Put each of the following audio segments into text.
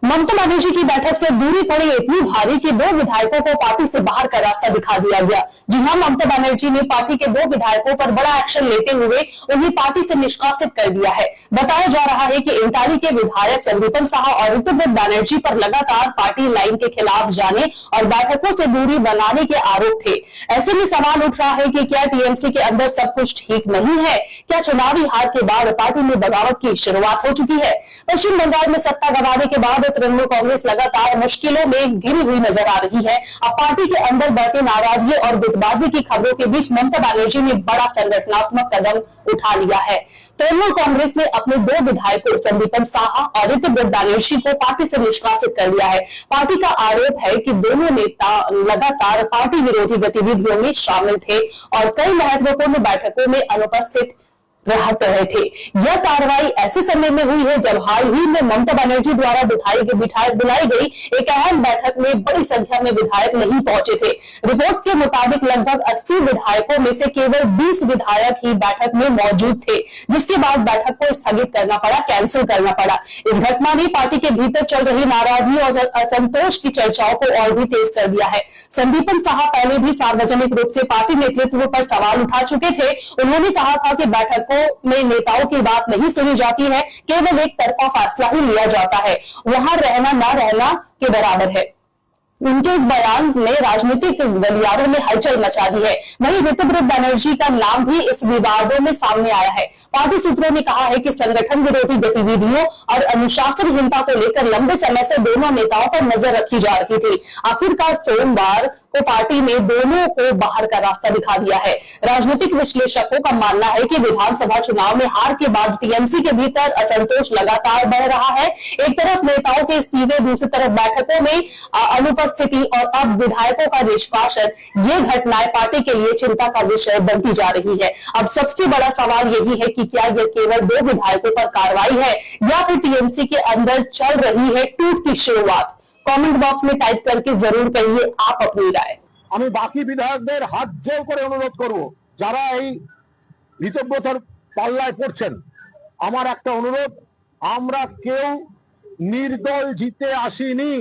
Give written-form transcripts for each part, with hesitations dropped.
ममता बनर्जी की बैठक से दूरी पड़ी इतनी भारी कि दो विधायकों को पार्टी से बाहर का रास्ता दिखा दिया गया। जी हां, ममता बनर्जी ने पार्टी के दो विधायकों पर बड़ा एक्शन लेते हुए उन्हें पार्टी से निष्कासित कर दिया है। बताया जा रहा है कि इंटाली के विधायक संदीपन साहा और ऋतुव्रत बनर्जी पर लगातार पार्टी लाइन के खिलाफ जाने और बैठकों से दूरी बनाने के आरोप थे। ऐसे में सवाल उठ रहा है कि क्या टीएमसी के अंदर सब कुछ ठीक नहीं है? क्या चुनावी हार के बाद पार्टी में बगावत की शुरुआत हो चुकी है? पश्चिम बंगाल में सत्ता गंवाने के बाद तृणमूल कांग्रेस लगातार मुश्किलों में घिरी हुई नजर आ रही है। अब पार्टी के अंदर बढ़ती नाराजगी और गुटबाजी की खबरों के बीच ममता बनर्जी ने बड़ा संगठनात्मक कदम उठा लिया है। तृणमूल कांग्रेस ने अपने दो विधायकों संदीपन साहा और ऋतुव्रत बनर्जी को पार्टी से निष्कासित कर दिया है। पार्टी का आरोप है कि दोनों नेता लगातार पार्टी विरोधी गतिविधियों में शामिल थे और कई महत्वपूर्ण बैठकों में अनुपस्थित रहे थे। यह कार्रवाई ऐसे समय में हुई है जब हाल ही में ममता बनर्जी द्वारा बुलाई गई एक अहम बैठक में बड़ी संख्या में विधायक नहीं पहुंचे थे। रिपोर्ट्स के मुताबिक लगभग 80 विधायकों में से केवल 20 विधायक ही बैठक में मौजूद थे, जिसके बाद बैठक को स्थगित करना पड़ा, कैंसिल करना पड़ा। इस घटना ने पार्टी के भीतर चल रही नाराजगी और असंतोष की चर्चाओं को और भी तेज कर दिया है। संदीपन साहा पहले भी सार्वजनिक रूप से पार्टी नेतृत्व पर सवाल उठा चुके थे। उन्होंने कहा था कि बैठकों में नेताओं की बात नहीं सुनी जाती है, केवल एक तरफा फैसला ही लिया जाता है, वहां रहना ना रहना के बराबर है। उनके इस बयान ने राजनीतिक गलियारों में हलचल मचा दी है। वहीं ऋतुव्रत बनर्जी का नाम भी इस विवादों में सामने आया है। पार्टी सूत्रों ने कहा है कि संगठन विरोधी गतिविधियों और अनुशासनहीनता को लेकर लंबे समय से दोनों नेताओं पर नजर रखी जा रही थी। आखिरकार सोमवार को पार्टी ने दोनों को बाहर का रास्ता दिखा दिया है। राजनीतिक विश्लेषकों का मानना है कि विधानसभा चुनाव में हार के बाद टीएमसी के भीतर असंतोष लगातार बढ़ रहा है। एक तरफ नेताओं के इस्तीफे, दूसरी तरफ बैठकों में अनुपस्थिति और अब विधायकों का निष्कासन, ये घटनाएं पार्टी के लिए चिंता का विषय बनती जा रही है। अब सबसे बड़ा सवाल यही है कि क्या यह केवल दो विधायकों पर कार्रवाई है या फिर टीएमसी के अंदर चल रही है टूट की शुरुआत? कमेंट बॉक्स में टाइप करके जरूर कहिए आप अपनी राय। আমি বাকি বিধায়কদের হাত জোর করে অনুরোধ করব, যারা এই ঋতব্রতর পাল্লায় পড়ছেন, আমার একটা অনুরোধ, আমরা কেউ নির্দল জিতে আসিনি।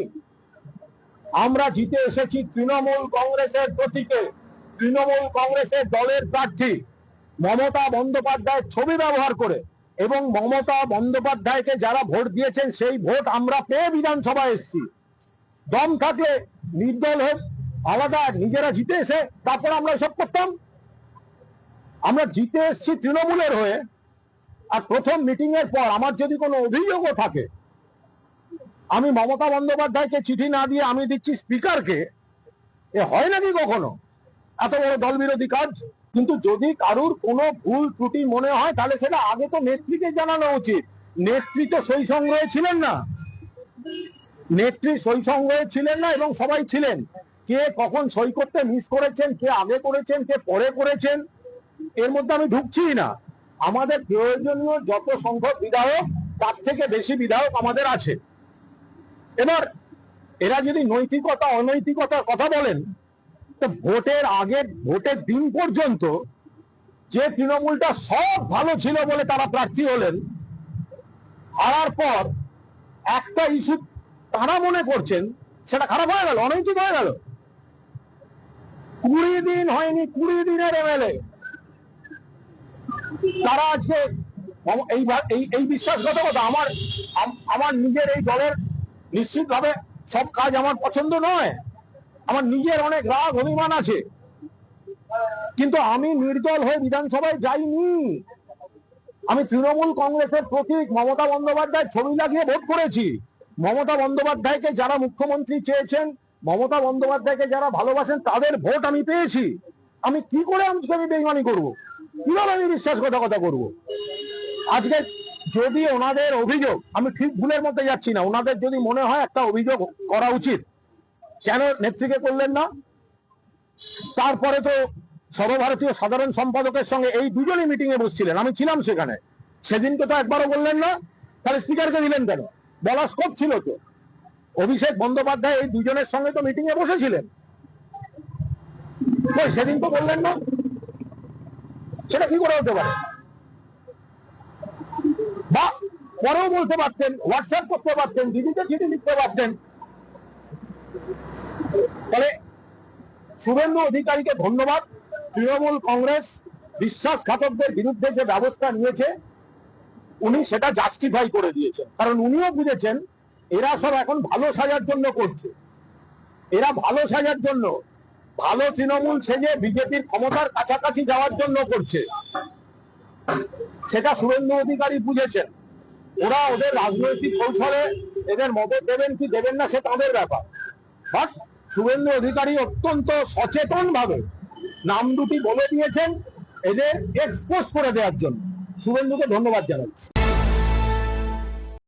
আমরা জিতে এসেছি তৃণমূল কংগ্রেসের প্রতীকে, তৃণমূল কংগ্রেসের দলের প্রার্থী মমতা বন্দ্যোপাধ্যায়ের ছবি ব্যবহার করে এবং মমতা বন্দ্যোপাধ্যায়কে যারা ভোট দিয়েছেন সেই ভোট আমরা পেয়ে বিধানসভায় এসেছি। দম থাকলে নির্দল হোক, আলাদা নিজেরা জিতে এসে তারপর আমরা সব করতাম। আমরা জিতে এসেছি তৃণমূলের হয়ে। আর প্রথম মিটিং এর পর আমার যদি কোনো অভিযোগও থাকে, আমি মমতা বন্দ্যোপাধ্যায়কে চিঠি না দিয়ে আমি দিচ্ছি স্পিকারকে। এ হয় নাকি কখনো এত বড় দল বিরোধী কাজ? কিন্তু যদি কারুর কোনো ভুল ত্রুটি মনে হয় তাহলে সেটা আগে তো নেত্রীকে জানানো উচিত। নেত্রী তো সই সংগ্রহে ছিলেন না, নেত্রী সই সংগ্রহে ছিলেন না এবং সবাই ছিলেন। কে কখন সই করতে মিস করেছেন, কে আগে করেছেন, কে পরে করেছেন, এর মধ্যে আমি ঢুকছি না। আমাদের প্রয়োজনীয় যত সংখ্যক বিধায়ক তার থেকে বেশি বিধায়ক আমাদের আছে। এবার এরা যদি নৈতিকতা অনৈতিকতার কথা বলেন, তো ভোটের আগে, ভোটের দিন পর্যন্ত যে তৃণমূলটা সব ভালো ছিল বলে তারা প্রার্থী হলেন, হারার পর একটা ইস্যু তারা মনে করছেন সেটা খারাপ হয়ে গেল, অনৈতিক হয়ে গেল। 20 দিন হয়নি, 20 দিনের এমএলএ তারা আজকে এই বিশ্বাসঘাতকতা। আমার নিজের এই দলের নিশ্চিতভাবে সব কাজ আমার পছন্দ নয়, আমার নিজের অনেক রাগ অভিমান আছে, কিন্তু আমি নির্দল হয়ে বিধানসভায় যাইনি। আমি তৃণমূল কংগ্রেসের প্রতীক মমতা বন্দ্যোপাধ্যায়ের ছবি লাগিয়ে ভোট করেছি। মমতা বন্দ্যোপাধ্যায়কে যারা মুখ্যমন্ত্রী চেয়েছেন, মমতা বন্দ্যোপাধ্যায়কে যারা ভালোবাসেন, তাদের ভোট আমি পেয়েছি। আমি কি করে আমি বেইমানি করবো? কিভাবে আমি বিশ্বাসঘাতকতা করবো? আজকে যদি ওনাদের অভিযোগ, আমি ঠিক ভুলের মধ্যে যাচ্ছি না, ওনাদের যদি মনে হয় একটা অভিযোগ করা উচিত, কেন নেত্রীকে করলেন না? তারপরে তো সর্বভারতীয় সাধারণ সম্পাদকের সঙ্গে এই দুজনই মিটিং এ বসছিলেন, আমি ছিলাম সেখানে। সেদিনকে তো একবারও বললেন না, তাহলে স্পিকারকে দিলেন কেন? বলার স্কোপ ছিল তো। অভিষেক বন্দ্যোপাধ্যায় এই দুজনের সঙ্গে তো মিটিং এ বসেছিলেন, সেদিন তো বললেন না। সেটা কি করে হতে পারে? বা পরেও বলতে পারতেন, হোয়াটসঅ্যাপ করতে পারতেন, দিদিতে চিঠি লিখতে পারতেন। ফলে শুভেন্দু অধিকারীকে ধন্যবাদ। তৃণমূল কংগ্রেস বিশ্বাসঘাতকদের বিরুদ্ধে যে ব্যবস্থা নিয়েছে উনি সেটা জাস্টিফাই করে দিয়েছেন, কারণ উনিও বুঝেছেন এরা সব এখন ভালো সাজার জন্য করছে। এরা ভালো সাজার জন্য, ভালো তৃণমূল সেজে বিজেপির ক্ষমতার কাছাকাছি যাওয়ার জন্য করছে, সেটা শুভেন্দু অধিকারী বুঝেছেন। ওরা ওদের রাজনৈতিক কৌশলে এদের মদত দেবেন কি দেবেন না সে তাদের ব্যাপার, বাট শুভেন্দু অধিকারী অত্যন্ত সচেতন ভাবে নাম দুটি বলে দিয়েছেন এদের এক্সপোজ করে দেওয়ার জন্য। শুভেন্দুকে ধন্যবাদ জানাচ্ছি।